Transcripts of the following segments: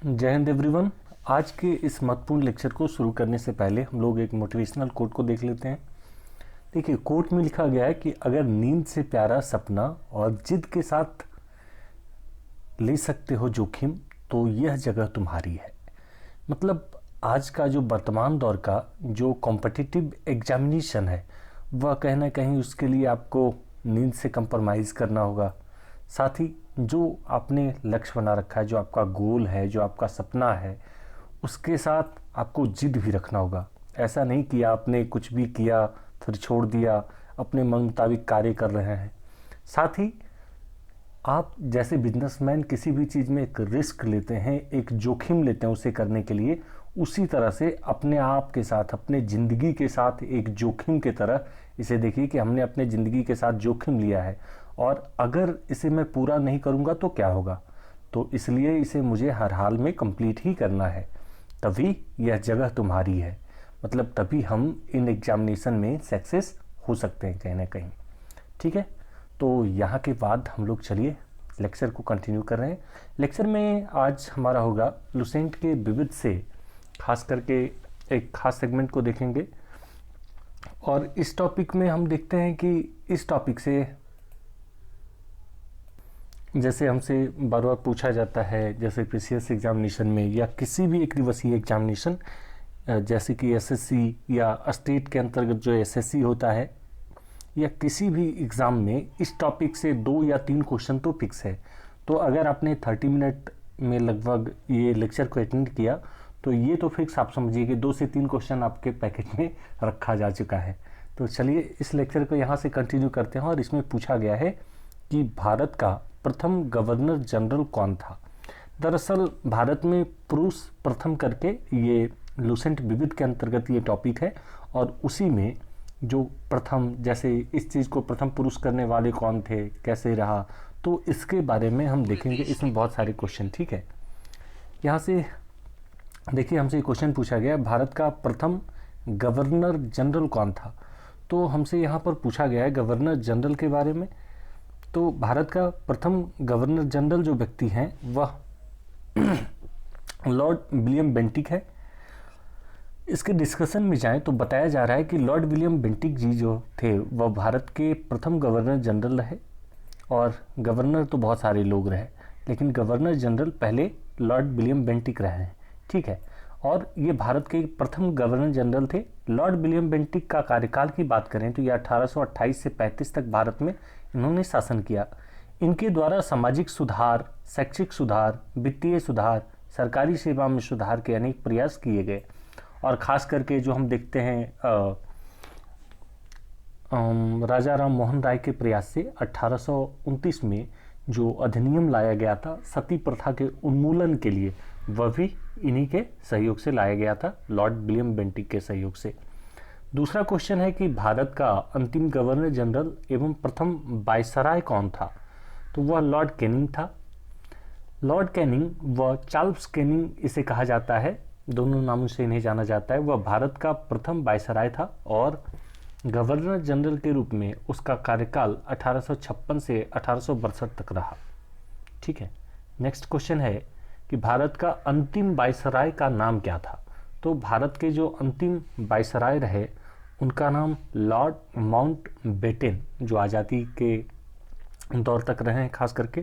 जय हिंद एवरीवन। आज के इस महत्वपूर्ण लेक्चर को शुरू करने से पहले हम लोग एक मोटिवेशनल कोट को देख लेते हैं। देखिए, कोट में लिखा गया है कि अगर नींद से प्यारा सपना और जिद के साथ ले सकते हो जोखिम तो यह जगह तुम्हारी है। मतलब आज का जो वर्तमान दौर का जो कॉम्पिटिटिव एग्जामिनेशन है वह कहीं ना कहीं उसके लिए आपको नींद से कंप्रोमाइज़ करना होगा। साथ ही जो आपने लक्ष्य बना रखा है, जो आपका गोल है, जो आपका सपना है, उसके साथ आपको जिद भी रखना होगा। ऐसा नहीं कि आपने कुछ भी किया फिर छोड़ दिया, अपने मन मुताबिक कार्य कर रहे हैं। साथ ही आप जैसे बिजनेसमैन किसी भी चीज़ में एक रिस्क लेते हैं, एक जोखिम लेते हैं उसे करने के लिए, उसी तरह से अपने आप के साथ, अपने ज़िंदगी के साथ एक जोखिम की तरह इसे देखिए कि हमने अपने ज़िंदगी के साथ जोखिम लिया है और अगर इसे मैं पूरा नहीं करूँगा तो क्या होगा। तो इसलिए इसे मुझे हर हाल में कंप्लीट ही करना है, तभी यह जगह तुम्हारी है। मतलब तभी हम इन एग्जामिनेशन में सक्सेस हो सकते हैं कहीं ना कहीं। ठीक है, तो यहाँ के बाद हम लोग चलिए लेक्चर को कंटिन्यू कर रहे हैं। लेक्चर में आज हमारा होगा लुसेंट के विविध से, खास करके एक खास सेगमेंट को देखेंगे। और इस टॉपिक में हम देखते हैं कि इस टॉपिक से जैसे हमसे बार बार पूछा जाता है, जैसे पीसीएस एग्जामिनेशन में या किसी भी एक दिवसीय एग्जामिनेशन जैसे कि एसएससी या स्टेट के अंतर्गत जो एसएससी होता है, या किसी भी एग्ज़ाम में इस टॉपिक से 2 या 3 क्वेश्चन तो फिक्स है। तो अगर आपने 30 मिनट में लगभग ये लेक्चर को अटेंड किया तो ये तो फिक्स आप समझिए कि 2 से 3 क्वेश्चन आपके पैकेट में रखा जा चुका है। तो चलिए इस लेक्चर को यहाँ से कंटिन्यू करते हैं। और इसमें पूछा गया है कि भारत का प्रथम गवर्नर जनरल कौन था। दरअसल भारत में पुरुष प्रथम करके ये लुसेंट विविध के अंतर्गत ये टॉपिक है, और उसी में जो प्रथम, जैसे इस चीज़ को प्रथम पुरुष करने वाले कौन थे, कैसे रहा, तो इसके बारे में हम देखेंगे। इसमें बहुत सारे क्वेश्चन, ठीक है। यहाँ से देखिए, हमसे क्वेश्चन पूछा गया भारत का प्रथम गवर्नर जनरल कौन था। तो हमसे यहाँ पर पूछा गया है गवर्नर जनरल के बारे में। तो भारत का प्रथम गवर्नर जनरल जो व्यक्ति हैं वह लॉर्ड विलियम बेंटिक है। इसके डिस्कशन में जाएं तो बताया जा रहा है कि लॉर्ड विलियम बेंटिक जी जो थे वह भारत के प्रथम गवर्नर जनरल रहे। और गवर्नर तो बहुत सारे लोग रहे, लेकिन गवर्नर जनरल पहले लॉर्ड विलियम बेंटिक रहे हैं, ठीक है। और ये भारत के प्रथम गवर्नर जनरल थे। लॉर्ड विलियम बेंटिक का कार्यकाल की बात करें तो ये 1828 से 35 तक भारत में इन्होंने शासन किया। इनके द्वारा सामाजिक सुधार, शैक्षिक सुधार, वित्तीय सुधार, सरकारी सेवा में सुधार के अनेक प्रयास किए गए। और ख़ास करके जो हम देखते हैं राजा राम मोहन राय के प्रयास से 1829 में जो अधिनियम लाया गया था सती प्रथा के उन्मूलन के लिए, वह भी इन्हीं के सहयोग से लाया गया था, लॉर्ड विलियम बेंटिक के सहयोग से। दूसरा क्वेश्चन है कि भारत का अंतिम गवर्नर जनरल एवं प्रथम वायसराय कौन था। तो वह लॉर्ड कैनिंग था। लॉर्ड कैनिंग व चार्ल्स कैनिंग इसे कहा जाता है, दोनों नामों से इन्हें जाना जाता है। वह भारत का प्रथम वायसराय था और गवर्नर जनरल के रूप में उसका कार्यकाल 1856 से 1862 तक रहा, ठीक है। नेक्स्ट क्वेश्चन है कि भारत का अंतिम वायसराय का नाम क्या था। तो भारत के जो अंतिम वायसराय रहे उनका नाम लॉर्ड माउंटबेटन, जो आज़ादी के दौर तक रहे हैं खास करके।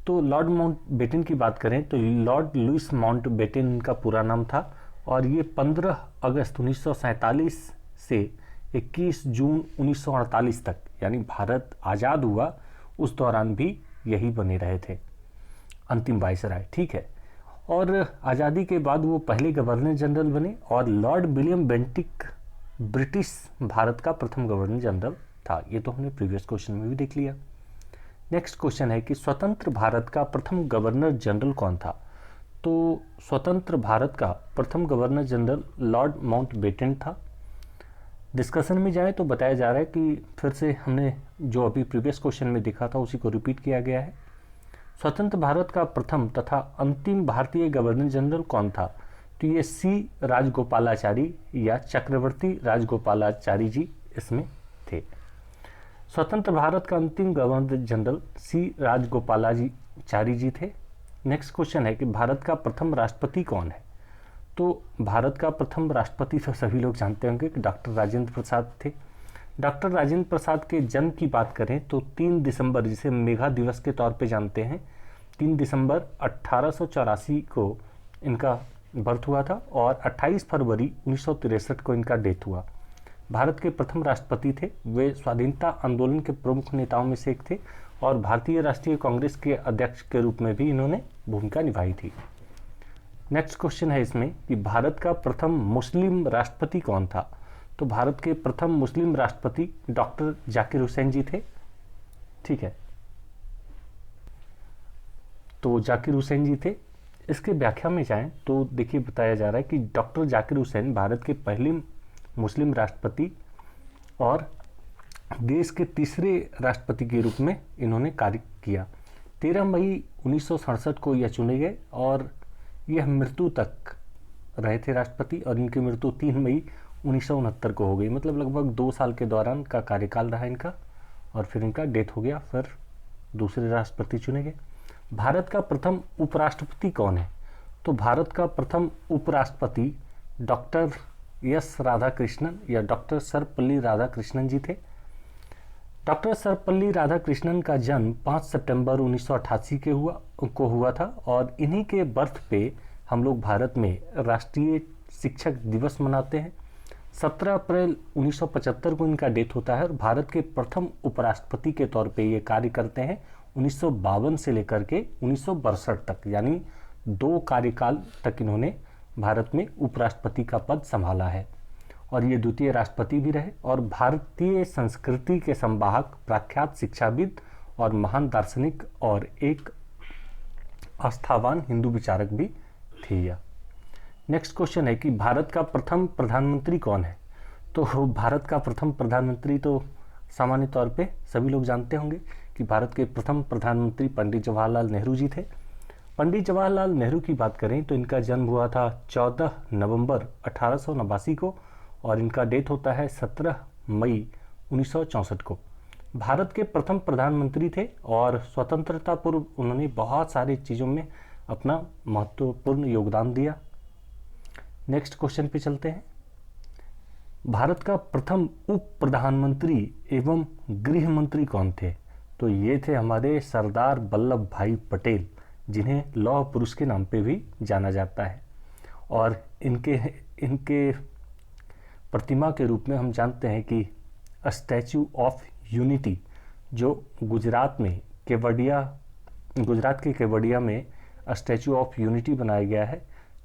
तो लॉर्ड माउंटबेटन की बात करें तो लॉर्ड लुइस माउंटबेटन इनका पूरा नाम था। और ये 15 अगस्त 1947 से 21 जून 1948 तक, यानी भारत आज़ाद हुआ उस दौरान भी यही बने रहे थे, अंतिम वायसराय, ठीक है। और आज़ादी के बाद वो पहले गवर्नर जनरल बने। और Lord William Bentinck British Bharat का प्रथम गवर्नर जनरल था। ये तो हमने प्रीवियस क्वेश्चन में भी देख लिया। नेक्स्ट क्वेश्चन है कि स्वतंत्र भारत का प्रथम गवर्नर जनरल कौन था। तो स्वतंत्र भारत का प्रथम गवर्नर जनरल लॉर्ड माउंटबेटन था। डिस्कशन में जाए तो बताया जा रहा है कि फिर से हमने जो अभी प्रीवियस क्वेश्चन में देखा था उसी को रिपीट किया गया है। स्वतंत्र भारत का प्रथम तथा अंतिम भारतीय गवर्नर जनरल कौन था। तो ये सी राजगोपालाचारी या चक्रवर्ती राजगोपालाचारी जी इसमें थे। स्वतंत्र भारत का अंतिम गवर्नर जनरल सी राजगोपालाचारी जी थे। नेक्स्ट क्वेश्चन है कि भारत का प्रथम राष्ट्रपति कौन है। तो भारत का प्रथम राष्ट्रपति तो सभी लोग जानते होंगे कि डॉक्टर राजेंद्र प्रसाद थे। डॉक्टर राजेंद्र प्रसाद के जन्म की बात करें तो 3 दिसंबर, जिसे मेघा दिवस के तौर पे जानते हैं, 3 दिसंबर 1884 को इनका बर्थ हुआ था और 28 फरवरी 1963 को इनका डेथ हुआ। भारत के प्रथम राष्ट्रपति थे। वे स्वाधीनता आंदोलन के प्रमुख नेताओं में से एक थे और भारतीय राष्ट्रीय कांग्रेस के अध्यक्ष के रूप में भी इन्होंने भूमिका निभाई थी। नेक्स्ट क्वेश्चन है इसमें कि भारत का प्रथम मुस्लिम राष्ट्रपति कौन था। तो भारत के प्रथम मुस्लिम राष्ट्रपति डॉक्टर जाकिर हुसैन जी थे। ठीक है, तो जाकिर हुसैन जी थे। इसके व्याख्या में जाएं तो देखिए बताया जा रहा है कि डॉक्टर जाकिर हुसैन भारत के पहले मुस्लिम राष्ट्रपति और देश के तीसरे राष्ट्रपति के रूप में इन्होंने कार्य किया। 13 मई 1967 को यह चुने गए और यह मृत्यु तक रहे थे राष्ट्रपति और इनकी मृत्यु 3 मई 1969 को हो गई। मतलब लगभग 2 साल के दौरान का कार्यकाल रहा इनका और फिर इनका डेथ हो गया, फिर दूसरे राष्ट्रपति चुने गए। भारत का प्रथम उपराष्ट्रपति कौन है। तो भारत का प्रथम उपराष्ट्रपति डॉक्टर एस राधाकृष्णन या डॉक्टर सर्वपल्ली राधाकृष्णन जी थे। डॉक्टर सर्वपल्ली राधाकृष्णन का जन्म 5 सितंबर 1988 को हुआ था और इन्हीं के बर्थ पे हम लोग भारत में राष्ट्रीय शिक्षक दिवस मनाते हैं। 17 अप्रैल 1975 को इनका डेथ होता है और भारत के प्रथम उपराष्ट्रपति के तौर पे ये कार्य करते हैं 1952 से लेकर के 1962 तक, यानी 2 कार्यकाल तक इन्होंने भारत में उपराष्ट्रपति का पद संभाला है और ये द्वितीय राष्ट्रपति भी रहे और भारतीय संस्कृति के संवाहक, प्रख्यात शिक्षाविद और महान दार्शनिक और एक आस्थावान हिंदू विचारक भी थे यह। नेक्स्ट क्वेश्चन है कि भारत का प्रथम प्रधानमंत्री कौन है। तो भारत का प्रथम प्रधानमंत्री तो सामान्य तौर पे सभी लोग जानते होंगे कि भारत के प्रथम प्रधानमंत्री पंडित जवाहरलाल नेहरू जी थे। पंडित जवाहरलाल नेहरू की बात करें तो इनका जन्म हुआ था 14 नवंबर 1889 को और इनका डेथ होता है 17 मई 1964 को। भारत के प्रथम प्रधानमंत्री थे और स्वतंत्रता पूर्व उन्होंने बहुत सारी चीज़ों में अपना महत्वपूर्ण योगदान दिया। नेक्स्ट क्वेश्चन पे चलते हैं। भारत का प्रथम उप प्रधानमंत्री एवं गृह मंत्री कौन थे। तो ये थे हमारे सरदार वल्लभ भाई पटेल, जिन्हें लौह पुरुष के नाम पे भी जाना जाता है और इनके प्रतिमा के रूप में हम जानते हैं कि स्टैचू ऑफ यूनिटी जो गुजरात के केवड़िया में स्टैचू ऑफ यूनिटी बनाया गया है,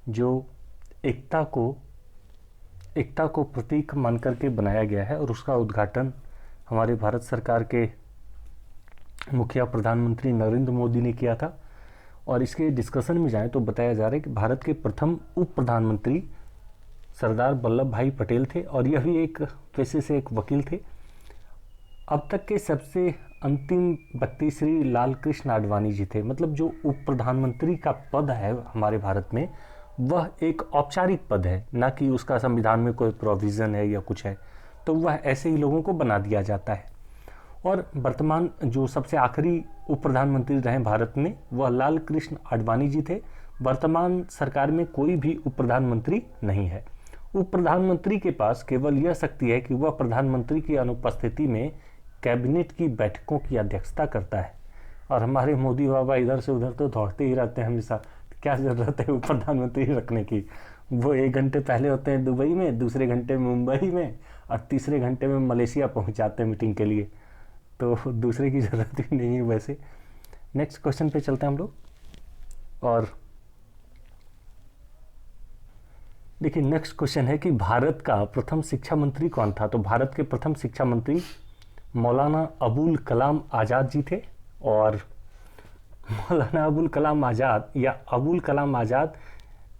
जो एकता को प्रतीक मान करके बनाया गया है और उसका उद्घाटन हमारे भारत सरकार के मुखिया प्रधानमंत्री नरेंद्र मोदी ने किया था। और इसके डिस्कशन में जाएं तो बताया जा रहा है कि भारत के प्रथम उप प्रधानमंत्री सरदार वल्लभ भाई पटेल थे और यह भी एक पेशे से एक वकील थे। अब तक के सबसे अंतिम व्यक्ति श्री लाल कृष्ण आडवाणी जी थे। मतलब जो उप प्रधानमंत्री का पद है हमारे भारत में, वह एक औपचारिक पद है, ना कि उसका संविधान में कोई प्रोविज़न है या कुछ है, तो वह ऐसे ही लोगों को बना दिया जाता है। और वर्तमान जो सबसे आखिरी उप प्रधानमंत्री रहे भारत में, वह लाल कृष्ण आडवाणी जी थे। वर्तमान सरकार में कोई भी उप प्रधानमंत्री नहीं है। उप प्रधानमंत्री के पास केवल यह शक्ति है कि वह प्रधानमंत्री की अनुपस्थिति में कैबिनेट की बैठकों की अध्यक्षता करता है। और हमारे मोदी बाबा इधर से उधर तो दौड़ते ही रहते हैं हमेशा, क्या ज़रूरत है उप प्रधानमंत्री रखने की। वो 1 घंटे पहले होते हैं दुबई में, दूसरे घंटे में मुंबई में और तीसरे घंटे में मलेशिया पहुंच जाते हैं मीटिंग के लिए, तो दूसरे की ज़रूरत ही नहीं है वैसे। नेक्स्ट क्वेश्चन पे चलते हैं हम लोग। और देखिए नेक्स्ट क्वेश्चन है कि भारत का प्रथम शिक्षा मंत्री कौन था। तो भारत के प्रथम शिक्षा मंत्री मौलाना अबुल कलाम आज़ाद जी थे। और मौलाना अबुल कलाम आज़ाद या अबुल कलाम आज़ाद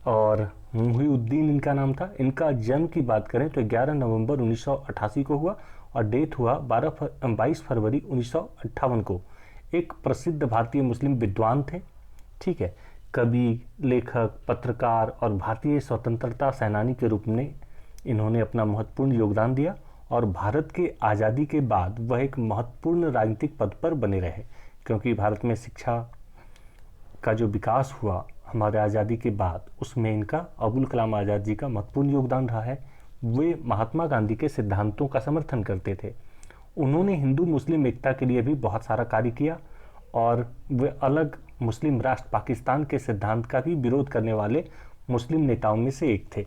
और मुहीउद्दीन इनका नाम था। इनका जन्म की बात करें तो 11 नवंबर 1988 को हुआ और डेथ हुआ 22 फरवरी 1958 को। एक प्रसिद्ध भारतीय मुस्लिम विद्वान थे, ठीक है, कवि, लेखक, पत्रकार और भारतीय स्वतंत्रता सेनानी के रूप में इन्होंने अपना महत्वपूर्ण योगदान दिया और भारत के आज़ादी के बाद वह एक महत्वपूर्ण राजनीतिक पद पर बने रहे, क्योंकि भारत में शिक्षा का जो विकास हुआ हमारे आज़ादी के बाद, उसमें इनका अबुल कलाम आज़ाद जी का महत्वपूर्ण योगदान रहा है। वे महात्मा गांधी के सिद्धांतों का समर्थन करते थे। उन्होंने हिंदू मुस्लिम एकता के लिए भी बहुत सारा कार्य किया और वे अलग मुस्लिम राष्ट्र पाकिस्तान के सिद्धांत का भी विरोध करने वाले मुस्लिम नेताओं में से एक थे।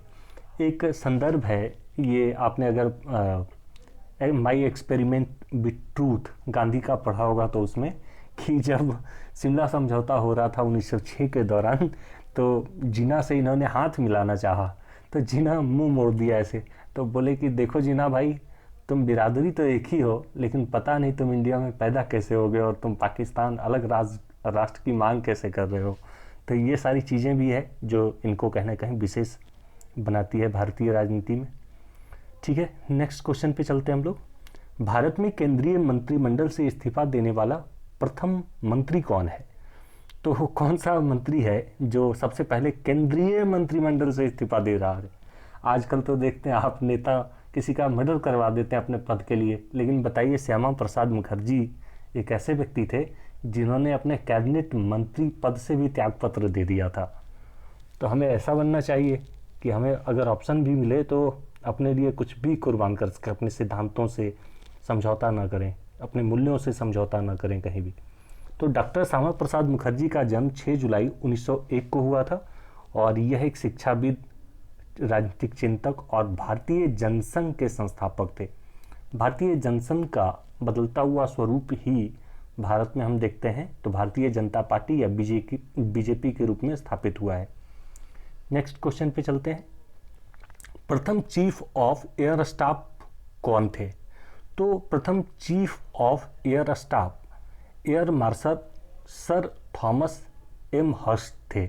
एक संदर्भ है, ये आपने अगर my experiment with truth Gandhi का पढ़ा होगा तो उसमें कि जब शिमला समझौता हो रहा था 1906 के दौरान, तो जिन्ना से इन्होंने हाथ मिलाना चाहा तो जिन्ना मुंह मोड़ दिया ऐसे, तो बोले कि देखो जिन्ना भाई, तुम बिरादरी तो एक ही हो, लेकिन पता नहीं तुम इंडिया में पैदा कैसे हो गए और तुम पाकिस्तान अलग राष्ट्र की मांग कैसे कर रहे हो। तो ये सारी चीज़ें भी है जो इनको कहीं ना कहीं विशेष बनाती है भारतीय राजनीति में। ठीक है, नेक्स्ट क्वेश्चन पे चलते हैं हम लोग। भारत में केंद्रीय मंत्रिमंडल से इस्तीफा देने वाला प्रथम मंत्री कौन है? तो कौन सा मंत्री है जो सबसे पहले केंद्रीय मंत्रिमंडल से इस्तीफा दे रहा है? आजकल तो देखते हैं आप, नेता किसी का मर्डर करवा देते हैं अपने पद के लिए, लेकिन बताइए श्यामा प्रसाद मुखर्जी एक ऐसे व्यक्ति थे जिन्होंने अपने कैबिनेट मंत्री पद से भी त्यागपत्र दे दिया था। तो हमें ऐसा बनना चाहिए कि हमें अगर ऑप्शन भी मिले तो अपने लिए कुछ भी कुर्बान कर सके, अपने सिद्धांतों से समझौता ना करें, अपने मूल्यों से समझौता ना करें कहीं भी। तो डॉक्टर श्यामा प्रसाद मुखर्जी का जन्म 6 जुलाई 1901 को हुआ था और यह एक शिक्षाविद, राजनीतिक चिंतक और भारतीय जनसंघ के संस्थापक थे। भारतीय जनसंघ का बदलता हुआ स्वरूप ही भारत में हम देखते हैं तो भारतीय जनता पार्टी या बीजेपी के रूप में स्थापित हुआ है। नेक्स्ट क्वेश्चन पे चलते हैं। प्रथम चीफ ऑफ एयर स्टाफ कौन थे? तो प्रथम chief of air staff air marshal sir Thomas M Hearst थे।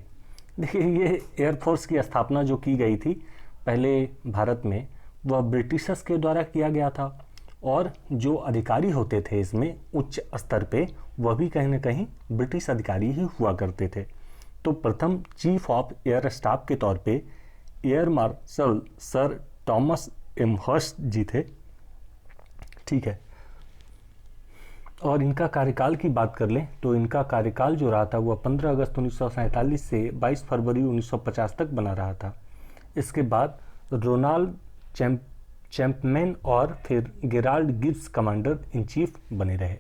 देखिए, ये एयरफोर्स की स्थापना जो की गई थी पहले भारत में, वह ब्रिटिशर्स के द्वारा किया गया था और जो अधिकारी होते थे इसमें उच्च स्तर पे, वह भी कहीं ना कहीं ब्रिटिश अधिकारी ही हुआ करते थे। तो प्रथम चीफ ऑफ एयर स्टाफ के तौर पे air marshal sir Thomas M Hearst ji थे। ठीक है, और इनका कार्यकाल की बात कर लें तो इनका कार्यकाल जो रहा था वह 15 अगस्त 1947 से 22 फरवरी 1950 तक बना रहा था। इसके बाद रोनाल्ड चैंपमैन और फिर Gerald Gibbs commander in chief बने रहे।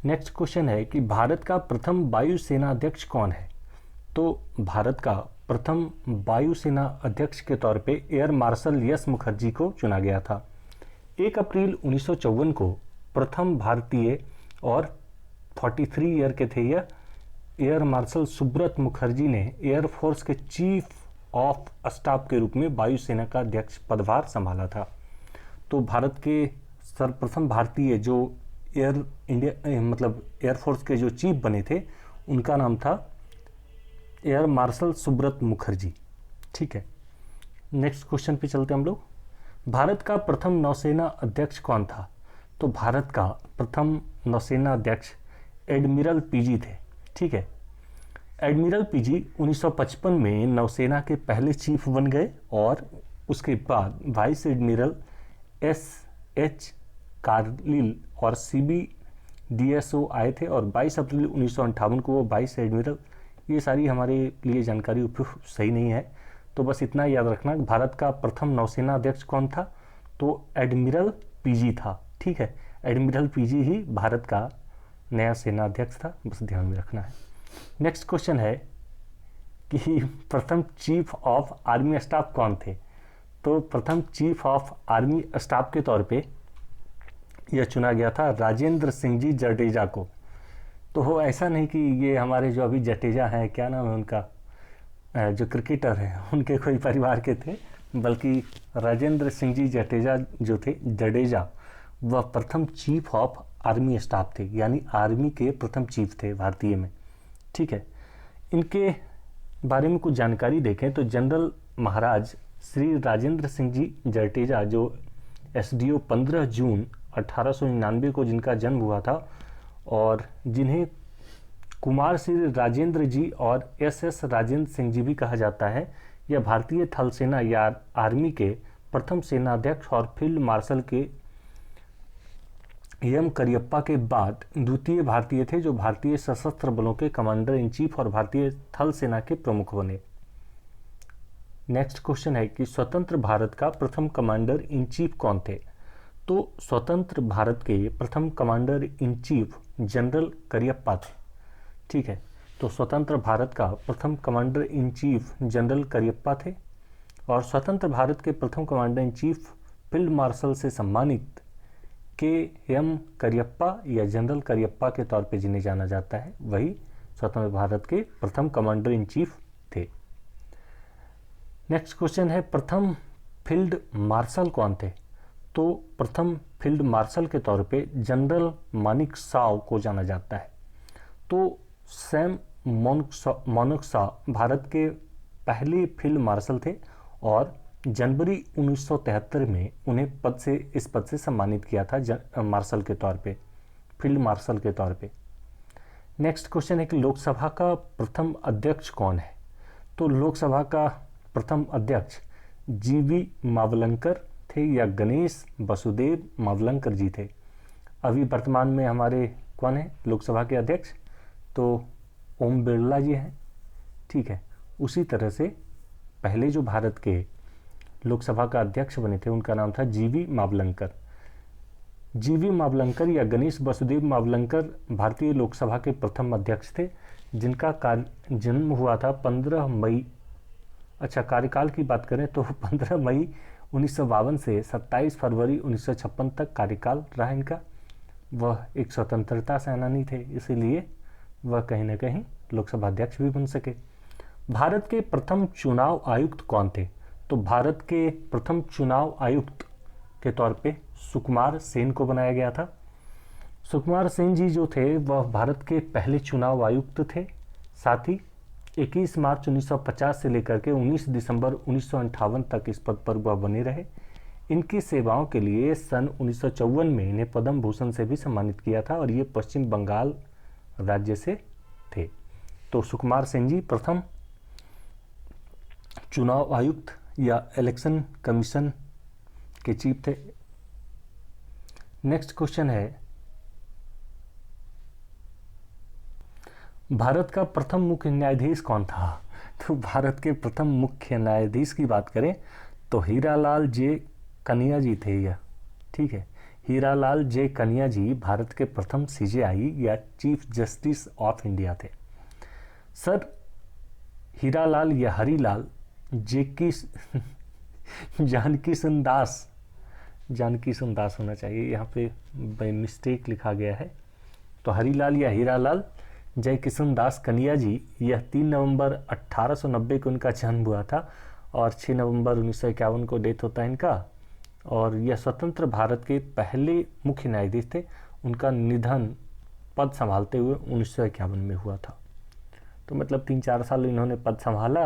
नेक्स्ट क्वेश्चन है कि भारत का प्रथम वायुसेना अध्यक्ष कौन है? तो भारत का प्रथम वायुसेना अध्यक्ष के तौर पे एयर मार्शल एस मुखर्जी को चुना गया था। 1 अप्रैल 1954 को प्रथम भारतीय और 43 ईयर के थे यह एयर मार्शल सुब्रत मुखर्जी ने एयरफोर्स के चीफ ऑफ स्टाफ के रूप में वायुसेना का अध्यक्ष पदभार संभाला था। तो भारत के सर्वप्रथम भारतीय जो एयरफोर्स के जो चीफ बने थे उनका नाम था एयर मार्शल सुब्रत मुखर्जी। ठीक है, नेक्स्ट क्वेश्चन पे चलते हम लोग। भारत का प्रथम नौसेना अध्यक्ष कौन था? तो भारत का प्रथम नौसेना अध्यक्ष एडमिरल पीजी थे। ठीक है, एडमिरल पीजी 1955 में नौसेना के पहले चीफ बन गए और उसके बाद वाइस एडमिरल एस.एच. कार्लिल और CBDSO आए थे और 22 अप्रैल 1958 को वो वाइस एडमिरल। ये सारी हमारे लिए जानकारी उपयुक्त सही नहीं है, तो बस इतना याद रखना। भारत का प्रथम नौसेना अध्यक्ष कौन था? तो एडमिरल पीजी था। ठीक है, एडमिरल पीजी ही भारत का नया सेना अध्यक्ष था, बस ध्यान में रखना है। नेक्स्ट क्वेश्चन है कि प्रथम चीफ ऑफ आर्मी स्टाफ कौन थे? तो प्रथम चीफ ऑफ आर्मी स्टाफ के तौर पे यह चुना गया था राजेंद्र सिंह जी जडेजा को। तो ऐसा नहीं कि ये हमारे जो अभी जडेजा हैं, क्या नाम है उनका, जो क्रिकेटर हैं, उनके कोई परिवार के थे, बल्कि राजेंद्र सिंह जी जडेजा जो थे जडेजा, वह प्रथम चीफ ऑफ आर्मी स्टाफ थे, यानी आर्मी के प्रथम चीफ थे भारतीय में। ठीक है, इनके बारे में कुछ जानकारी देखें तो जनरल महाराज श्री राजेंद्र सिंह जी जडेजा जो SDO 15 जून 1899 को जिनका जन्म हुआ था और जिन्हें कुमार श्री राजेंद्र जी और SS राजेंद्र सिंह जी भी कहा जाता है, यह भारतीय थल सेना या आर्मी के प्रथम सेनाध्यक्ष और फील्ड मार्शल के एम करियप्पा के बाद द्वितीय भारतीय थे जो भारतीय सशस्त्र बलों के कमांडर इन चीफ और भारतीय थल सेना के प्रमुख बने। नेक्स्ट क्वेश्चन है कि स्वतंत्र भारत का प्रथम कमांडर इन चीफ कौन थे? तो स्वतंत्र भारत के प्रथम commander in chief general Cariappa थे। ठीक है, तो स्वतंत्र भारत का प्रथम commander in chief general Cariappa थे और स्वतंत्र भारत के प्रथम commander in chief field marshal से सम्मानित के एम करियप्पा या जनरल करियप्पा के तौर पे जिन्हें जाना जाता है, वही स्वतंत्र भारत के प्रथम कमांडर इन चीफ थे। नेक्स्ट क्वेश्चन है प्रथम फील्ड मार्शल कौन थे? तो प्रथम फील्ड मार्शल के तौर पे जनरल मानेकशॉ को जाना जाता है। तो सैम मानेकशॉ भारत के पहले फील्ड मार्शल थे और जनवरी 1973 में उन्हें इस पद से सम्मानित किया था मार्शल के तौर पे, फील्ड मार्शल के तौर पे। नेक्स्ट क्वेश्चन है कि लोकसभा का प्रथम अध्यक्ष कौन है? तो लोकसभा का प्रथम अध्यक्ष जीवी मावलंकर थे या गणेश वसुदेव मावलंकर जी थे। अभी वर्तमान में हमारे कौन है लोकसभा के अध्यक्ष? तो ओम बिरला जी हैं। ठीक है, उसी तरह से पहले जो भारत के लोकसभा का अध्यक्ष बने थे उनका नाम था जीवी मावलंकर। जीवी मावलंकर या गणेश वसुदेव मावलंकर भारतीय लोकसभा के प्रथम अध्यक्ष थे जिनका जन्म हुआ था 15 मई, अच्छा कार्यकाल की बात करें तो 15 मई 1952 से 27 फरवरी 1956 तक कार्यकाल रहा इनका। वह एक स्वतंत्रता सेनानी थे, इसीलिए वह कहीं ना कहीं लोकसभा अध्यक्ष भी बन सके। भारत के प्रथम चुनाव आयुक्त कौन थे? तो भारत के प्रथम चुनाव आयुक्त के तौर पे सुकुमार सेन को बनाया गया था। सुकुमार सेन जी जो थे वह भारत के पहले चुनाव आयुक्त थे। साथ ही 21 मार्च 1950 से लेकर के 19 दिसंबर 1958 तक इस पद पर वह बने रहे। इनकी सेवाओं के लिए सन 1954 में इन्हें पद्म भूषण से भी सम्मानित किया था और ये पश्चिम बंगाल राज्य से थे। तो सुकुमार सेन जी प्रथम चुनाव आयुक्त या इलेक्शन कमीशन के चीफ थे। नेक्स्ट क्वेश्चन है भारत का प्रथम मुख्य न्यायाधीश कौन था? तो भारत के प्रथम मुख्य न्यायाधीश की बात करें तो हीरालाल जे कन्या जी थे यह। ठीक है, हीरालाल जे कन्या जी भारत के प्रथम सीजेआई या चीफ जस्टिस ऑफ इंडिया थे। सर हीरालाल या हरीलाल जानकी दास होना चाहिए, यहाँ पे बाय मिस्टेक लिखा गया है। तो हरीलाल या हीरालाल जय किशन दास कन्या जी, यह 3 नवंबर 1890 को इनका जन्म हुआ था और 6 नवंबर 1951 को डेथ होता है इनका। और यह स्वतंत्र भारत के पहले मुख्य न्यायाधीश थे। उनका निधन पद संभालते हुए 1951 में हुआ था। तो मतलब 3-4 साल इन्होंने पद संभाला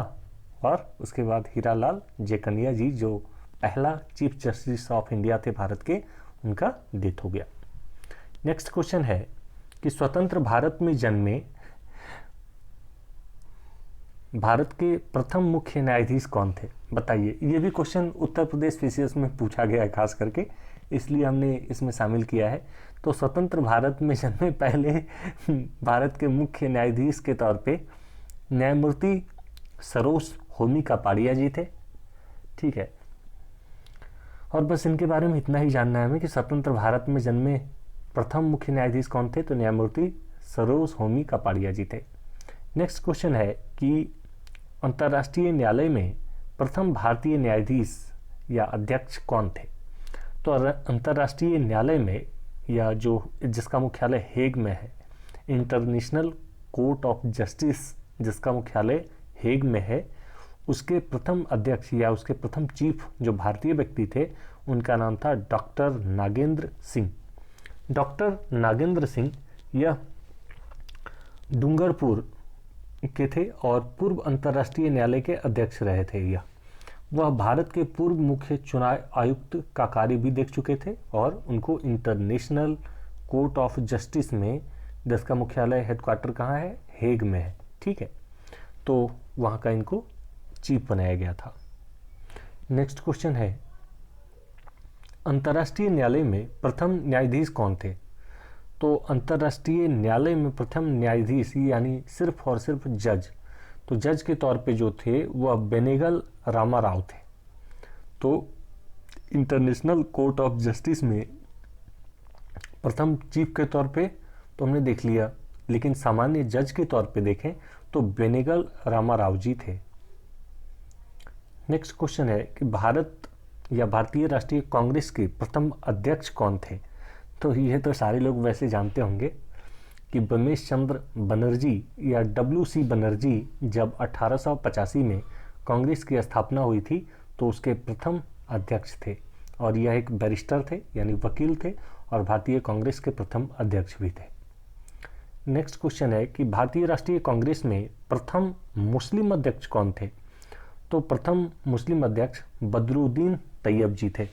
और उसके बाद हीरालाल जे कन्या जी जो पहला चीफ जस्टिस ऑफ इंडिया थे भारत के, उनका डेथ हो गया। नेक्स्ट क्वेश्चन है कि स्वतंत्र भारत में जन्मे भारत के प्रथम मुख्य न्यायाधीश कौन थे? बताइए। ये भी क्वेश्चन उत्तर प्रदेश पीसीएस में पूछा गया है खास करके, इसलिए हमने इसमें शामिल किया है। तो स्वतंत्र भारत में जन्मे पहले भारत के मुख्य न्यायाधीश के तौर पे न्यायमूर्ति सरोज होमी कापाड़िया जी थे। ठीक है, और बस इनके बारे में इतना ही जानना है हमें कि स्वतंत्र भारत में जन्मे प्रथम मुख्य न्यायाधीश कौन थे? तो न्यायमूर्ति सरोज होमी कापाड़िया जी थे। नेक्स्ट क्वेश्चन है कि अंतर्राष्ट्रीय न्यायालय में प्रथम भारतीय न्यायाधीश या अध्यक्ष कौन थे? तो अंतर्राष्ट्रीय न्यायालय में या जिसका मुख्यालय हेग में है, इंटरनेशनल कोर्ट ऑफ जस्टिस जिसका मुख्यालय हेग में है, उसके प्रथम अध्यक्ष या उसके प्रथम चीफ जो भारतीय व्यक्ति थे उनका नाम था डॉक्टर नागेंद्र सिंह। डॉक्टर नागेंद्र सिंह यह डूंगरपुर के थे और पूर्व अंतर्राष्ट्रीय न्यायालय के अध्यक्ष रहे थे। वह भारत के पूर्व मुख्य चुनाव आयुक्त का कार्य भी देख चुके थे और उनको इंटरनेशनल कोर्ट ऑफ जस्टिस में, जिसका मुख्यालय हेडक्वार्टर कहाँ है, हेग में है। ठीक है, तो वहाँ का इनको चीफ बनाया गया था। नेक्स्ट क्वेश्चन है अंतर्राष्ट्रीय न्यायालय में प्रथम न्यायाधीश कौन थे? तो अंतर्राष्ट्रीय न्यायालय में प्रथम न्यायाधीश यानी सिर्फ और सिर्फ जज, तो जज के तौर पे जो थे वह बेनेगल रामाराव थे। तो इंटरनेशनल कोर्ट ऑफ जस्टिस में प्रथम चीफ के तौर पे तो हमने देख लिया, लेकिन सामान्य जज के तौर पे देखें तो बेनेगल रामाराव जी थे। नेक्स्ट क्वेश्चन है कि भारत या भारतीय राष्ट्रीय कांग्रेस के प्रथम अध्यक्ष कौन थे? तो ये तो सारे लोग वैसे जानते होंगे कि बमेश चंद्र बनर्जी या WC बनर्जी जब 1885 में कांग्रेस की स्थापना हुई थी तो उसके प्रथम अध्यक्ष थे, और यह एक बैरिस्टर थे यानी वकील थे और भारतीय कांग्रेस के प्रथम अध्यक्ष भी थे। नेक्स्ट क्वेश्चन है कि भारतीय राष्ट्रीय कांग्रेस में प्रथम मुस्लिम अध्यक्ष कौन थे? तो प्रथम मुस्लिम अध्यक्ष बदरुद्दीन तैयब जी थे।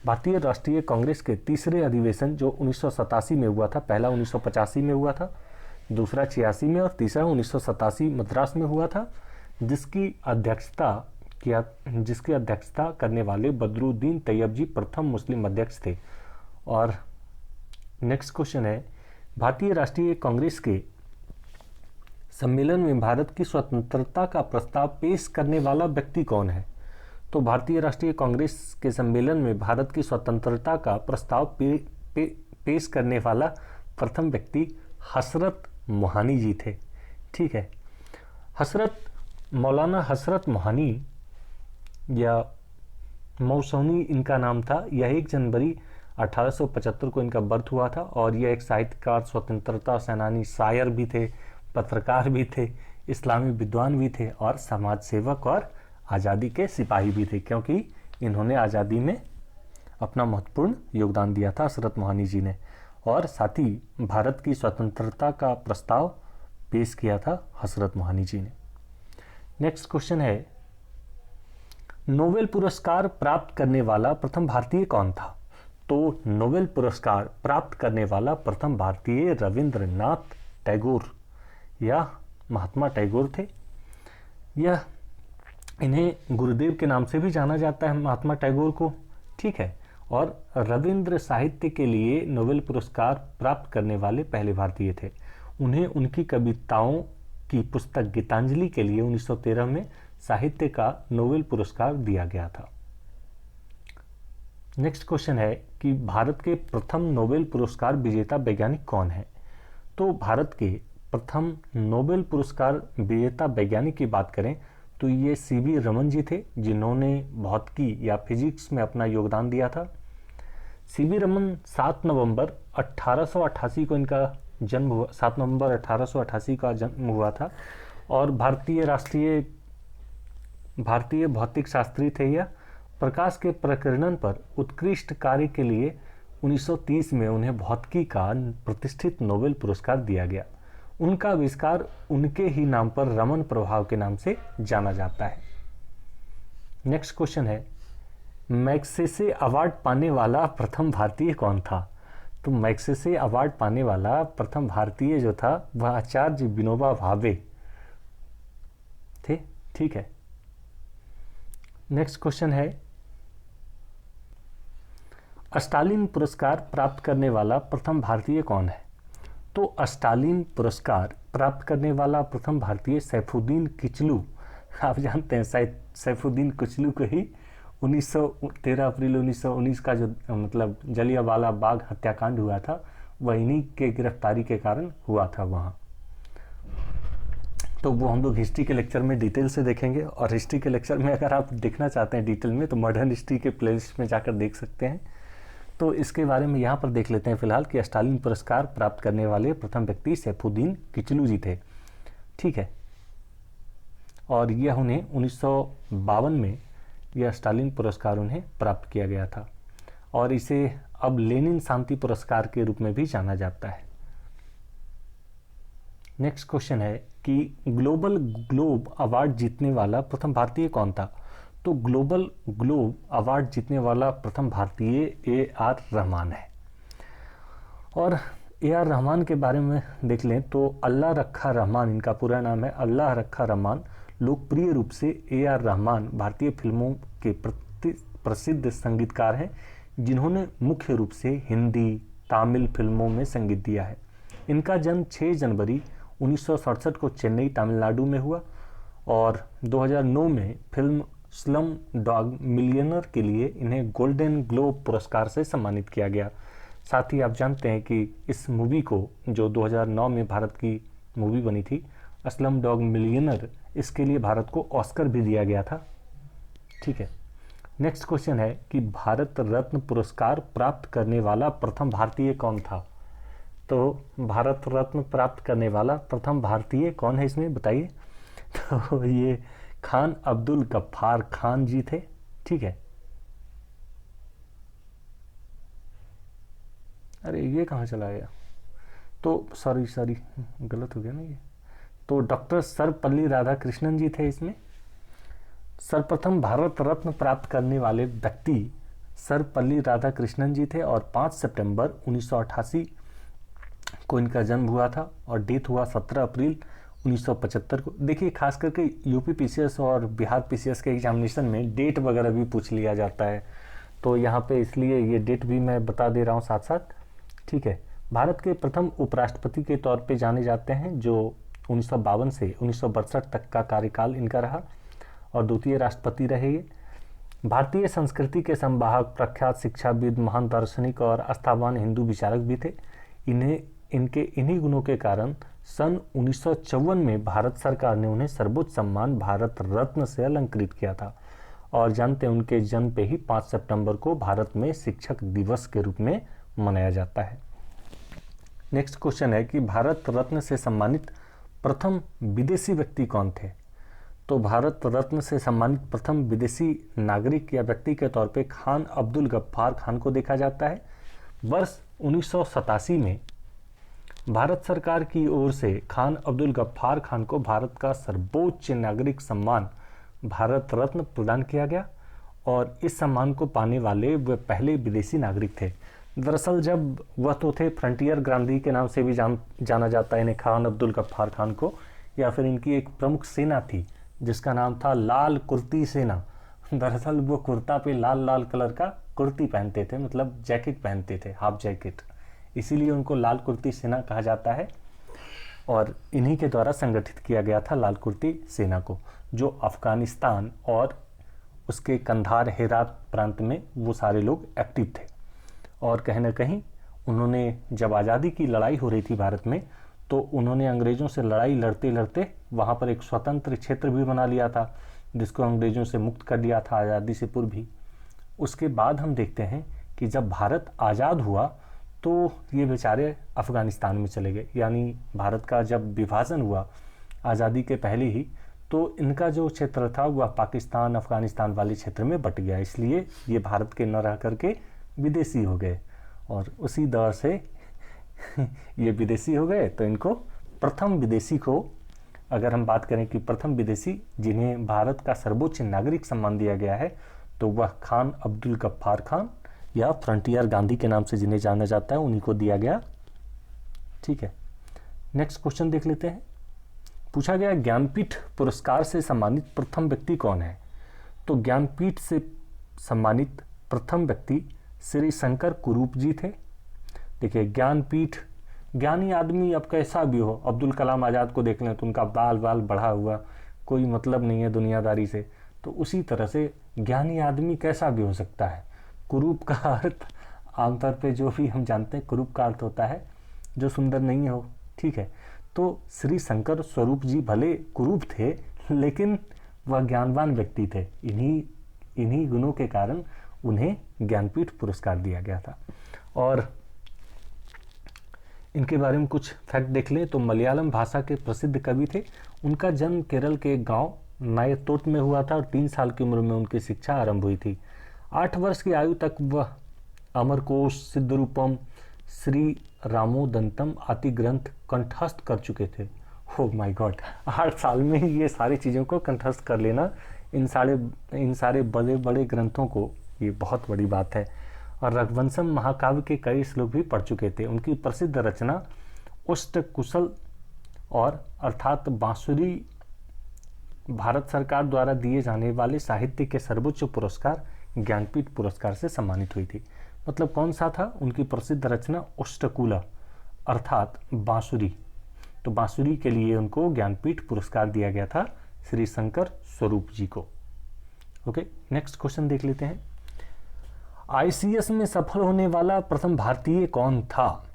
भारतीय राष्ट्रीय कांग्रेस के तीसरे अधिवेशन जो 1987 में हुआ था, पहला 1985 में हुआ था, दूसरा 86 में और तीसरा 1987 मद्रास में हुआ था, जिसकी अध्यक्षता करने वाले बदरुद्दीन तैयब जी प्रथम मुस्लिम अध्यक्ष थे। और नेक्स्ट क्वेश्चन है भारतीय राष्ट्रीय कांग्रेस के सम्मेलन में भारत की स्वतंत्रता का प्रस्ताव पेश करने वाला व्यक्ति कौन है? तो भारतीय राष्ट्रीय कांग्रेस के सम्मेलन में भारत की स्वतंत्रता का प्रस्ताव पेश करने वाला प्रथम व्यक्ति हसरत मोहानी जी थे। ठीक है, मौलाना हसरत मोहानी या मौसौनी इनका नाम था। यह 1 जनवरी 1875 को इनका बर्थ हुआ था और यह एक साहित्यकार, स्वतंत्रता सेनानी, शायर भी थे, पत्रकार भी थे, इस्लामी विद्वान भी थे और समाज सेवक और आज़ादी के सिपाही भी थे, क्योंकि इन्होंने आज़ादी में अपना महत्वपूर्ण योगदान दिया था हसरत मोहानी जी ने, और साथ ही भारत की स्वतंत्रता का प्रस्ताव पेश किया था हसरत मोहानी जी ने। नेक्स्ट क्वेश्चन है नोबेल पुरस्कार प्राप्त करने वाला प्रथम भारतीय कौन था? तो नोबेल पुरस्कार प्राप्त करने वाला प्रथम भारतीय रविंद्रनाथ टैगोर या महात्मा टैगोर थे। इन्हें गुरुदेव के नाम से भी जाना जाता है, महात्मा टैगोर को। ठीक है, और रविंद्र साहित्य के लिए नोबेल पुरस्कार प्राप्त करने वाले पहले भारतीय थे। उन्हें उनकी कविताओं की पुस्तक गीतांजलि के लिए 1913 में साहित्य का नोबेल पुरस्कार दिया गया था। नेक्स्ट क्वेश्चन है कि भारत के प्रथम नोबेल पुरस्कार विजेता वैज्ञानिक कौन है? तो भारत के प्रथम नोबेल पुरस्कार विजेता वैज्ञानिक की बात करें तो ये CV रमन जी थे, जिन्होंने भौतिकी या फिजिक्स में अपना योगदान दिया था। CV रमन 7 नवंबर 1888 को इनका जन्म हुआ, 7 नवंबर 1888 का जन्म हुआ था और भारतीय भौतिक शास्त्री थे। यह प्रकाश के प्रकीर्णन पर उत्कृष्ट कार्य के लिए 1930 में उन्हें भौतिकी का प्रतिष्ठित नोबेल पुरस्कार दिया गया। उनका आविष्कार उनके ही नाम पर रमन प्रभाव के नाम से जाना जाता है। नेक्स्ट क्वेश्चन है मैग्सेसे अवार्ड पाने वाला प्रथम भारतीय कौन था? तो मैग्सेसे अवार्ड पाने वाला प्रथम भारतीय जो था वह आचार्य विनोबा भावे थे। ठीक है, नेक्स्ट क्वेश्चन है स्टालिन पुरस्कार प्राप्त करने वाला प्रथम भारतीय कौन है? तो स्टालिन पुरस्कार प्राप्त करने वाला प्रथम भारतीय सैफुद्दीन किचलू। आप जानते हैं सैफुद्दीन किचलू को ही 13 अप्रैल 1919 का जो मतलब जलियांवाला बाग हत्याकांड हुआ था वह इन्हीं के गिरफ्तारी के कारण हुआ था वहाँ। तो वो हम लोग हिस्ट्री के लेक्चर में डिटेल से देखेंगे, और हिस्ट्री के लेक्चर में अगर आप देखना चाहते हैं डिटेल में तो मॉडर्न हिस्ट्री के प्लेलिस्ट में जाकर देख सकते हैं। तो इसके बारे में यहाँ पर देख लेते हैं फिलहाल कि स्टालिन पुरस्कार प्राप्त करने वाले प्रथम व्यक्ति सैफुद्दीन किचलू जी थे। ठीक है, और यह उन्हें 1952 में यह स्टालिन पुरस्कार उन्हें प्राप्त किया गया था और इसे अब लेनिन शांति पुरस्कार के रूप में भी जाना जाता है। नेक्स्ट क्वेश्चन है कि ग्लोबल ग्लोब अवार्ड जीतने वाला प्रथम भारतीय कौन था? तो ग्लोबल ग्लोब अवार्ड जीतने वाला प्रथम भारतीय AR रहमान है। और AR रहमान के बारे में देख लें तो अल्लाह रखा रहमान इनका पूरा नाम है, अल्लाह रखा रहमान। लोकप्रिय रूप से AR रहमान भारतीय फिल्मों के प्रसिद्ध संगीतकार हैं जिन्होंने मुख्य रूप से हिंदी, तमिल फिल्मों में संगीत दिया है। इनका जन्म 6 जनवरी 1967 को चेन्नई तमिलनाडु में हुआ और 2009 में फिल्म स्लम डॉग मिलियनर के लिए इन्हें गोल्डन ग्लोब पुरस्कार से सम्मानित किया गया। साथ ही आप जानते हैं कि इस मूवी को, जो 2009 में भारत की मूवी बनी थी स्लम डॉग मिलियनर, इसके लिए भारत को ऑस्कर भी दिया गया था। ठीक है, नेक्स्ट क्वेश्चन है कि भारत रत्न पुरस्कार प्राप्त करने वाला प्रथम भारतीय कौन था। तो भारत रत्न प्राप्त करने वाला प्रथम भारतीय कौन है इसमें बताइए। तो ये खान अब्दुल गफ्फार खान जी थे। ठीक है, अरे ये कहाँ चला गया, तो सॉरी गलत हो गया ना ये। तो डॉक्टर सर्वपल्ली राधाकृष्णन जी थे इसमें। सर्वप्रथम भारत रत्न प्राप्त करने वाले व्यक्ति सर्वपल्ली राधाकृष्णन जी थे और 5 सितंबर 1988 को इनका जन्म हुआ था और डेथ हुआ 17 अप्रैल 1975 को। देखिए, खास करके यूपी पीसीएस और बिहार पीसीएस के एग्जामिनेशन में डेट वगैरह भी पूछ लिया जाता है, तो यहाँ पे इसलिए ये डेट भी मैं बता दे रहा हूँ साथ साथ। ठीक है, भारत के प्रथम उपराष्ट्रपति के तौर पे जाने जाते हैं, जो 1952 से 1962 तक का कार्यकाल इनका रहा और द्वितीय राष्ट्रपति रहे ये। भारतीय संस्कृति के संवाहक, प्रख्यात शिक्षाविद, महान दार्शनिक और आस्थावान हिंदू विचारक भी थे। इन्हीं गुणों के कारण सन 1954 में भारत सरकार ने उन्हें सर्वोच्च सम्मान भारत रत्न से अलंकृत किया था और जानते हैं उनके जन्म पे ही 5 सितंबर को भारत में शिक्षक दिवस के रूप में मनाया जाता है। नेक्स्ट क्वेश्चन है कि भारत रत्न से सम्मानित प्रथम विदेशी व्यक्ति कौन थे। तो भारत रत्न से सम्मानित प्रथम विदेशी नागरिक या व्यक्ति के तौर पे खान अब्दुल गफ्फार खान को देखा जाता है। वर्ष 1987 में भारत सरकार की ओर से खान अब्दुल गफ्फार खान को भारत का सर्वोच्च नागरिक सम्मान भारत रत्न प्रदान किया गया और इस सम्मान को पाने वाले वे पहले विदेशी नागरिक थे। दरअसल जब वह तो थे फ्रंटियर गांधी के नाम से भी जाना जाता है इन्हें, खान अब्दुल गफ्फार खान को, या फिर इनकी एक प्रमुख सेना थी जिसका नाम था लाल कुर्ती सेना। दरअसल वो कुर्ता पे लाल लाल कलर का कुर्ती पहनते थे, मतलब जैकेट पहनते थे, हाफ जैकेट, इसीलिए उनको लाल कुर्ती सेना कहा जाता है और इन्हीं के द्वारा संगठित किया गया था लाल कुर्ती सेना को, जो अफगानिस्तान और उसके कंधार हेरात प्रांत में वो सारे लोग एक्टिव थे। और कहीं ना कहीं उन्होंने, जब आज़ादी की लड़ाई हो रही थी भारत में, तो उन्होंने अंग्रेज़ों से लड़ाई लड़ते लड़ते वहाँ पर एक स्वतंत्र क्षेत्र भी बना लिया था जिसको अंग्रेज़ों से मुक्त कर दिया था आज़ादी से पूर्व भी। उसके बाद हम देखते हैं कि जब भारत आज़ाद हुआ तो ये बेचारे अफ़गानिस्तान में चले गए, यानी भारत का जब विभाजन हुआ आज़ादी के पहले ही, तो इनका जो क्षेत्र था वह पाकिस्तान अफ़गानिस्तान वाले क्षेत्र में बट गया, इसलिए ये भारत के न रह करके विदेशी हो गए और उसी दौर से ये विदेशी हो गए। तो इनको प्रथम विदेशी को, अगर हम बात करें कि प्रथम विदेशी जिन्हें भारत का सर्वोच्च नागरिक सम्मान दिया गया है, तो वह खान अब्दुल गफ्फार खान या फ्रंटियर गांधी के नाम से जिन्हें जाना जाता है उन्हीं को दिया गया। ठीक है, नेक्स्ट क्वेश्चन देख लेते हैं। पूछा गया ज्ञानपीठ पुरस्कार से सम्मानित प्रथम व्यक्ति कौन है। तो ज्ञानपीठ से सम्मानित प्रथम व्यक्ति श्री शंकर कुरूप जी थे। देखिए, ज्ञानपीठ, ज्ञानी आदमी अब कैसा भी हो, अब्दुल कलाम आज़ाद को देख लें तो उनका बाल बढ़ा हुआ, कोई मतलब नहीं है दुनियादारी से, तो उसी तरह से ज्ञानी आदमी कैसा भी हो सकता है। कुरूप का अर्थ आमतौर पे जो भी हम जानते हैं, कुरूप का अर्थ होता है जो सुंदर नहीं हो। ठीक है, तो श्री शंकर स्वरूप जी भले कुरूप थे लेकिन वह ज्ञानवान व्यक्ति थे, इन्हीं गुणों के कारण उन्हें ज्ञानपीठ पुरस्कार दिया गया था। और इनके बारे में कुछ फैक्ट देख लें तो मलयालम भाषा के प्रसिद्ध कवि थे। उनका जन्म केरल के एक गांव नायतोट में हुआ था और 3 साल की उम्र में उनकी शिक्षा आरंभ हुई थी। 8 वर्ष की आयु तक वह अमरकोश, सिद्धरूपम, श्री रामोदंतम आदि ग्रंथ कंठस्थ कर चुके थे। हो माय गॉड, 8 साल में ही ये सारी चीज़ों को कंठस्थ कर लेना, इन सारे बड़े बड़े ग्रंथों को, ये बहुत बड़ी बात है। और रघुवंशम महाकाव्य के कई श्लोक भी पढ़ चुके थे। उनकी प्रसिद्ध रचना अष्टकुशल और अर्थात बांसुरी भारत सरकार द्वारा दिए जाने वाले साहित्य के सर्वोच्च पुरस्कार ज्ञानपीठ पुरस्कार से सम्मानित हुई थी। मतलब कौन सा था? उनकी प्रसिद्ध रचना अष्टकुला अर्थात बांसुरी। तो बांसुरी के लिए उनको ज्ञानपीठ पुरस्कार दिया गया था श्री शंकर स्वरूप जी को। ओके, नेक्स्ट क्वेश्चन देख लेते हैं। आईसीएस में सफल होने वाला प्रथम भारतीय कौन था?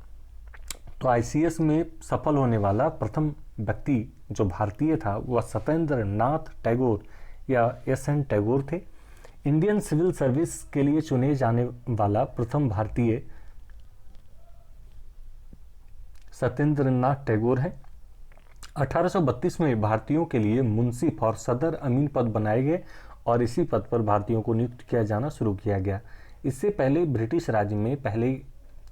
तो आईसीएस में सफल होने वाला प्रथम व्यक्ति जो भारतीय था वह सत्येंद्र नाथ टैगोर या एस.एन. टैगोर थे। इंडियन सिविल सर्विस के लिए चुने जाने वाला प्रथम भारतीय सत्येंद्र नाथ टैगोर है। 1832 में भारतीयों के लिए मुंसिफ और सदर अमीन पद बनाए गए और इसी पद पर भारतीयों को नियुक्त किया जाना शुरू किया गया। इससे पहले ब्रिटिश राज्य में पहले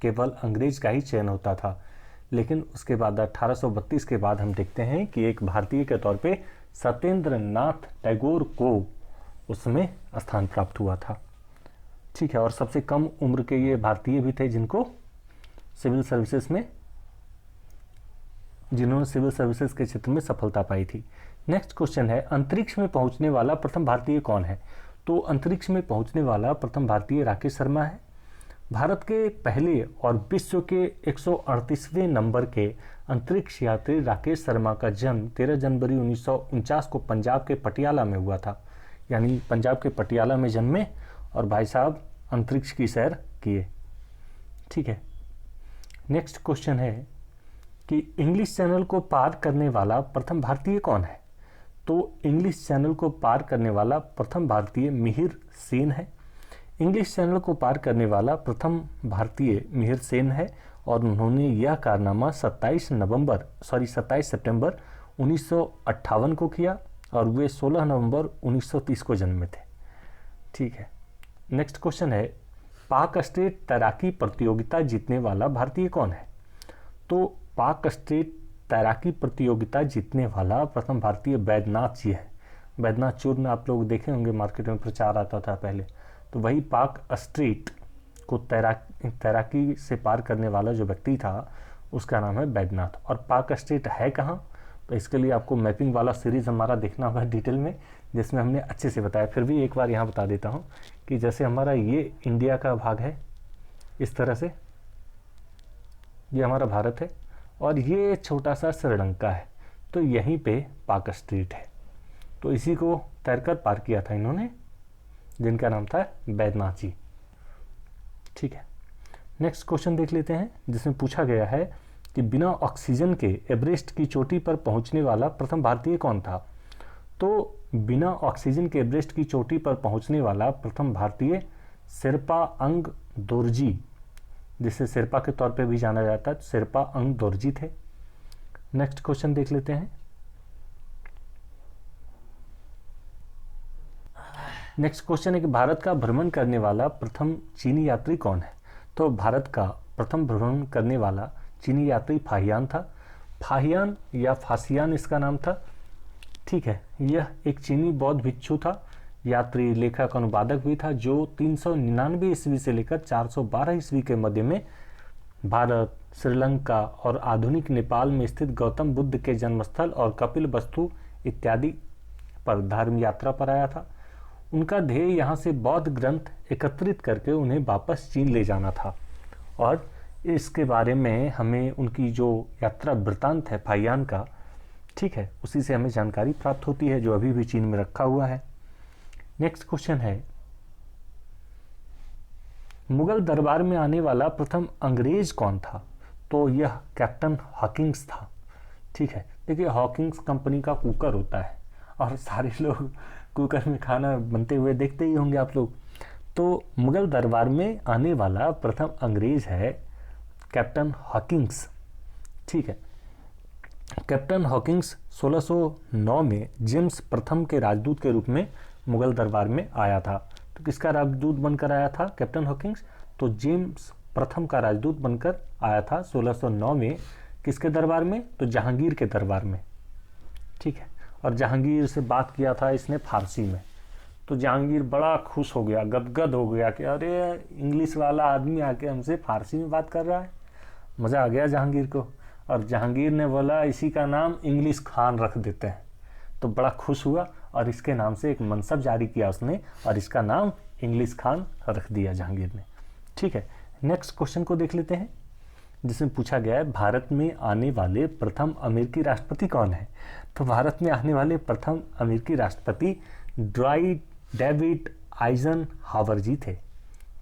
केवल अंग्रेज का ही चयन होता था, लेकिन उसके बाद 1832 के बाद हम देखते हैं कि एक भारतीय के तौर पे सत्येंद्र नाथ टैगोर को उसमें स्थान प्राप्त हुआ था। ठीक है, और सबसे कम उम्र के ये भारतीय भी थे जिन्होंने सिविल सर्विसेज के क्षेत्र में सफलता पाई थी। नेक्स्ट क्वेश्चन है, अंतरिक्ष में पहुंचने वाला प्रथम भारतीय कौन है? तो अंतरिक्ष में पहुंचने वाला प्रथम भारतीय राकेश शर्मा है। भारत के पहले और विश्व के 138वें नंबर के अंतरिक्ष यात्री राकेश शर्मा का जन्म 13 जनवरी 1949 को पंजाब के पटियाला में हुआ था। यानी पंजाब के पटियाला में जन्मे और भाई साहब अंतरिक्ष की सैर किए। ठीक है, नेक्स्ट क्वेश्चन है कि इंग्लिश चैनल को पार करने वाला प्रथम भारतीय कौन है? तो इंग्लिश चैनल को पार करने वाला प्रथम भारतीय मिहिर सेन है। इंग्लिश चैनल को पार करने वाला प्रथम भारतीय मिहिर सेन है और उन्होंने यह कारनामा 27 सितंबर 1958 को किया और वे 16 नवंबर 1930 को जन्मे थे। ठीक है, नेक्स्ट क्वेश्चन है, पाक स्टेट तैराकी प्रतियोगिता जीतने वाला भारतीय कौन है? तो पाक स्टेट तैराकी प्रतियोगिता जीतने वाला प्रथम भारतीय बैद्यनाथ जी है। बैद्यनाथ चूर्ण आप लोग देखे होंगे, मार्केट में प्रचार आता था पहले, तो वही पाक स्ट्रीट को तैराकी से पार करने वाला जो व्यक्ति था उसका नाम है बैद्यनाथ। और पाक स्ट्रीट है कहाँ? तो इसके लिए आपको मैपिंग वाला सीरीज़ हमारा देखना होगा डिटेल में, जिसमें हमने अच्छे से बताया। फिर भी एक बार यहाँ बता देता हूँ कि जैसे हमारा ये इंडिया का भाग है, इस तरह से ये हमारा भारत है और ये छोटा सा श्रीलंका है, तो यहीं पे पाक स्ट्रीट है। तो इसी को तैरकर पार किया था इन्होंने, जिनका नाम था बैद्यनाथ जी। ठीक है, नेक्स्ट क्वेश्चन देख लेते हैं, जिसमें पूछा गया है कि बिना ऑक्सीजन के एवरेस्ट की चोटी पर पहुंचने वाला प्रथम भारतीय कौन था? तो बिना ऑक्सीजन के एवरेस्ट की चोटी पर पहुंचने वाला प्रथम भारतीय शेरपा अंग दोरजी, जिसे शेरपा के तौर पे भी जाना जाता है, शेरपा अंग दोरजी थे। नेक्स्ट क्वेश्चन देख लेते हैं। नेक्स्ट क्वेश्चन है कि भारत का भ्रमण करने वाला प्रथम चीनी यात्री कौन है? तो भारत का प्रथम भ्रमण करने वाला चीनी यात्री फाहियान था। फाहियान या फासियान इसका नाम था। ठीक है, यह एक चीनी बौद्ध भिक्षु था, यात्री, लेखक, अनुवादक भी था, जो 399 ईस्वी से लेकर 412 ईस्वी के मध्य में भारत, श्रीलंका और आधुनिक नेपाल में स्थित गौतम बुद्ध के जन्मस्थल और कपिल वस्तु इत्यादि पर धर्म यात्रा पर आया था। उनका ध्येय यहाँ से बौद्ध ग्रंथ एकत्रित करके उन्हें वापस चीन ले जाना था और इसके बारे में हमें उनकी जो यात्रा वृत्तांत है फाहियान का, ठीक है, उसी से हमें जानकारी प्राप्त होती है, जो अभी भी चीन में रखा हुआ है। नेक्स्ट क्वेश्चन है, मुगल दरबार में आने वाला प्रथम अंग्रेज कौन था? तो यह कैप्टन हॉकिंस था। ठीक है, देखिए हॉकिंस कंपनी का कुकर होता है और सारे लोग कुकर में खाना बनते हुए देखते ही होंगे आप लोग। तो मुगल दरबार में आने वाला प्रथम अंग्रेज है कैप्टन हॉकिंस। ठीक है, कैप्टन हॉकिंस 1609 में जेम्स प्रथम के राजदूत के रूप में मुगल दरबार में आया था। तो किसका राजदूत बनकर आया था कैप्टन हॉकिंस? तो जेम्स प्रथम का राजदूत बनकर आया था 1609 में। किसके दरबार में? तो जहांगीर के दरबार में। ठीक है, और जहांगीर से बात किया था इसने फारसी में। तो जहांगीर बड़ा खुश हो गया, गदगद हो गया कि अरे इंग्लिश वाला आदमी आके हमसे फारसी में बात कर रहा है। मज़ा आ गया जहांगीर को, और जहांगीर ने बोला इसी का नाम इंग्लिश खान रख देते हैं। तो बड़ा खुश हुआ और इसके नाम से एक मनसब जारी किया उसने और इसका नाम इंग्लिश खान रख दिया जहांगीर ने। ठीक है, नेक्स्ट क्वेश्चन को देख लेते हैं, जिसमें पूछा गया है भारत में आने वाले प्रथम अमेरिकी राष्ट्रपति कौन है। तो भारत में आने वाले प्रथम अमेरिकी राष्ट्रपति ड्राइट डेविड आइजनहावर जी थे।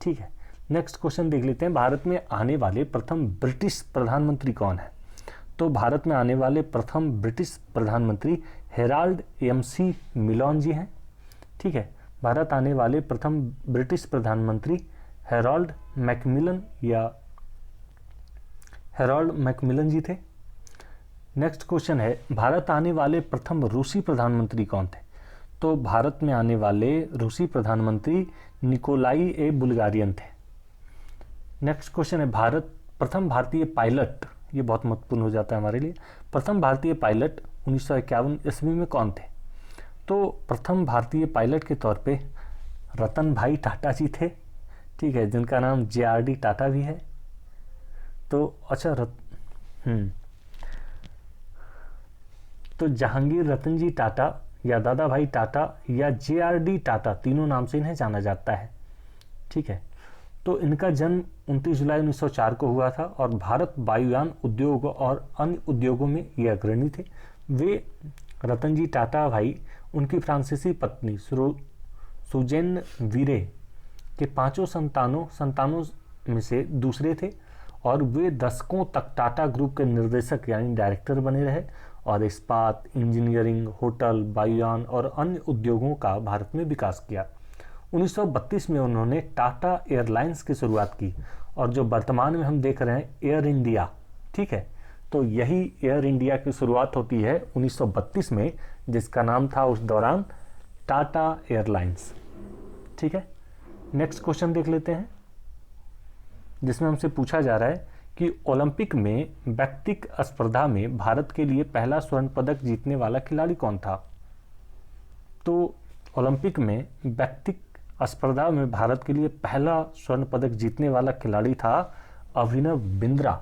ठीक है, नेक्स्ट क्वेश्चन देख लेते हैं, भारत में आने वाले प्रथम ब्रिटिश प्रधानमंत्री कौन है। तो भारत में आने वाले प्रथम ब्रिटिश प्रधानमंत्री हेराल्ड एमसी मिलोन जी हैं। ठीक है, भारत आने वाले प्रथम ब्रिटिश प्रधानमंत्री हेराल्ड मैकमिलन जी थे। नेक्स्ट क्वेश्चन है, भारत आने वाले प्रथम रूसी प्रधानमंत्री कौन थे। तो भारत में आने वाले रूसी प्रधानमंत्री निकोलाई ए बुल्गारियन थे। नेक्स्ट क्वेश्चन है, प्रथम भारतीय पायलट, ये बहुत महत्वपूर्ण हो जाता है हमारे लिए, प्रथम भारतीय पायलट 1951 ईस्वी में कौन थे। तो प्रथम भारतीय पायलट के तौर पे रतन भाई टाटा जी थे। ठीक है, जिनका नाम JRD टाटा भी है। तो अच्छा तो जहांगीर रतन जी टाटा या दादा भाई टाटा या JRD टाटा, तीनों नाम से इन्हें जाना जाता है। ठीक है, तो इनका जन्म 29 जुलाई 1904 को हुआ था और भारत वायुयान उद्योग और अन्य उद्योगों में ये अग्रणी थे। वे रतन जी टाटा भाई उनकी फ्रांसीसी पत्नी सुजेन वीरे के 5 संतानों में से दूसरे थे और वे दशकों तक टाटा ग्रुप के निर्देशक यानी डायरेक्टर बने रहे और इस्पात, इंजीनियरिंग, होटल, वायुयान और अन्य उद्योगों का भारत में विकास किया। 1932 में उन्होंने टाटा एयरलाइंस की शुरुआत की और जो वर्तमान में हम देख रहे हैं एयर इंडिया, ठीक है, तो यही एयर इंडिया की शुरुआत होती है 1932 में, जिसका नाम था उस दौरान टाटा एयरलाइंस। ठीक है, नेक्स्ट क्वेश्चन देख लेते हैं, जिसमें हमसे पूछा जा रहा है कि ओलंपिक में व्यक्तिक स्पर्धा में भारत के लिए पहला स्वर्ण पदक जीतने वाला खिलाड़ी कौन था। तो ओलंपिक में व्यक्तिक स्पर्धा में भारत के लिए पहला स्वर्ण पदक जीतने वाला खिलाड़ी था अभिनव बिंद्रा।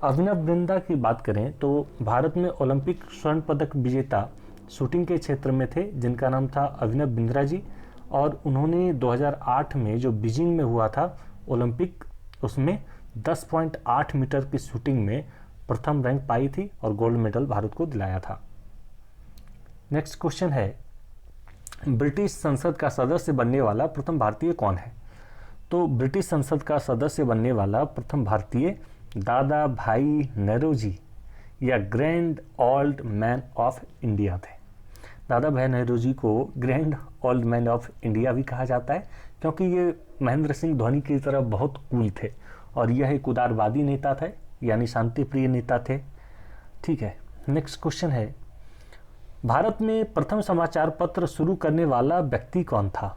अभिनव बिंद्रा की बात करें तो भारत में ओलंपिक स्वर्ण पदक विजेता शूटिंग के क्षेत्र में थे, जिनका नाम था अभिनव बिंद्रा जी, और उन्होंने 2008 में जो बीजिंग में हुआ था ओलंपिक, उसमें 10.8 मीटर की शूटिंग में प्रथम रैंक पाई थी और गोल्ड मेडल भारत को दिलाया था। नेक्स्ट क्वेश्चन है, ब्रिटिश संसद का सदस्य बनने वाला प्रथम भारतीय कौन है। तो ब्रिटिश संसद का सदस्य बनने वाला प्रथम भारतीय दादा भाई नेहरू या grand old man of India थे। दादा भाई नेहरू जी को grand old man of India भी कहा जाता है, क्योंकि ये महेंद्र सिंह धोनी की तरह बहुत कूल थे और यह एक उदारवादी नेता थे, यानी शांति प्रिय नेता थे। ठीक है, नेक्स्ट क्वेश्चन है, भारत में प्रथम समाचार पत्र शुरू करने वाला व्यक्ति कौन था।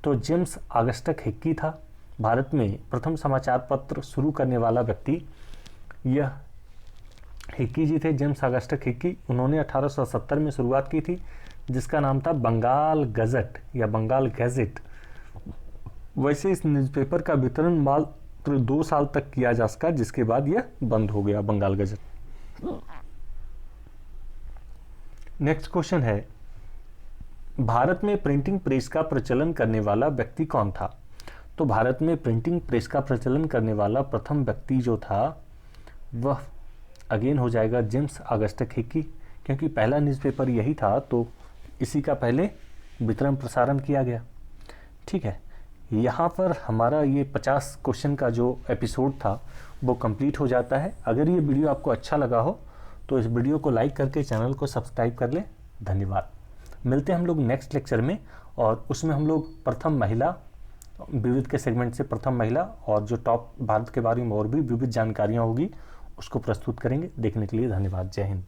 तो जेम्स ऑगस्टस हिक्की था। भारत में प्रथम समाचार पत्र शुरू करने वाला व्यक्ति यह हिक्की जी थे, जेम्स ऑगस्टस हिक्की। उन्होंने 1870 में शुरुआत की थी, जिसका नाम था बंगाल गजट या बंगाल गैजेट। वैसे इस न्यूज़पेपर का वितरण मात्र 2 साल तक किया जा सका, जिसके बाद यह बंद हो गया, बंगाल गजट। नेक्स्ट क्वेश्चन है, भारत में प्रिंटिंग प्रेस का प्रचलन करने वाला व्यक्ति कौन था। तो भारत में प्रिंटिंग प्रेस का प्रचलन करने वाला प्रथम व्यक्ति जो था वह अगेन हो जाएगा जेम्स ऑगस्टस हिक्की, क्योंकि पहला न्यूज़पेपर यही था तो इसी का पहले वितरण प्रसारण किया गया। ठीक है, यहाँ पर हमारा ये 50 क्वेश्चन का जो एपिसोड था वो कंप्लीट हो जाता है। अगर ये वीडियो आपको अच्छा लगा हो तो इस वीडियो को लाइक करके चैनल को सब्सक्राइब कर लें। धन्यवाद। मिलते हैं हम लोग नेक्स्ट लेक्चर में, और उसमें हम लोग प्रथम महिला, विविध के सेगमेंट से प्रथम महिला और जो टॉप भारत के बारे में और भी विविध जानकारियाँ होगी उसको प्रस्तुत करेंगे। देखने के लिए धन्यवाद। जय हिंद।